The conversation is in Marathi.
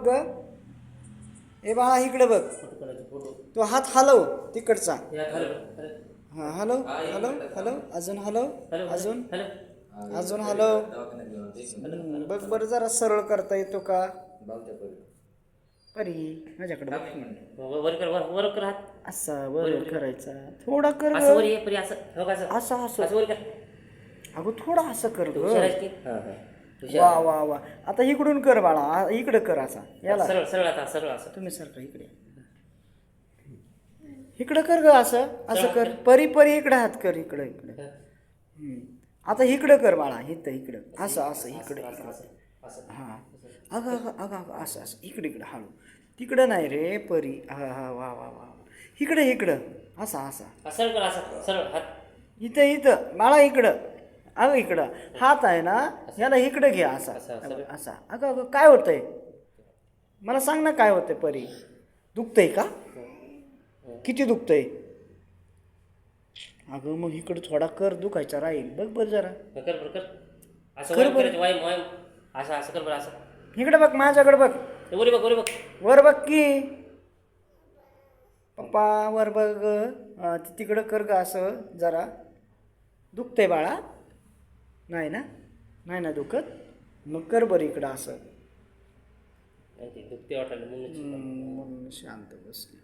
ग ए बाळा इकडे बघ. तो हात हलव तिकडचा. हा हलव हलव हलव अजून हलव अजून अजून हलव. बघ बरं जरा सरळ करता येतो का परी माझ्याकडे बघ. असा वर करायचा थोडा कर असं असं अगं थोडा असं कर ग. वा वा वा आता इकडून कर बाळा इकडे कर असा याला तुम्ही सारखं इकडे इकडं कर ग असं असं कर परी परी इकडे हात कर इकडं इकडे. आता इकडं कर बाळा इथं इकडं असं असं इकडे हां अगं अगं अगं अगं असं असं इकडे इकडं हळू तिकडं नाही रे परी हा हा वा वा वा इकडे इकडं असा असा इथं इथं बाळा इकडं अगं इकडं हात आहे ना याला इकडं घ्या असा असा अगं अगं काय होतंय मला सांग ना काय होतंय परी दुखतंय का किती दुखतंय अगं मग इकडं थोडा कर दुखायचा राहील बघ बरं जरा इकडे बघ माझ्याकडे बघ वर बघ की पप्पा वर बघ तिकडं कर ग असं जरा दुखतंय बाळा नाही ना नाही ना दुखत मग कर बरं इकडं असं म्हणून शांत बसली.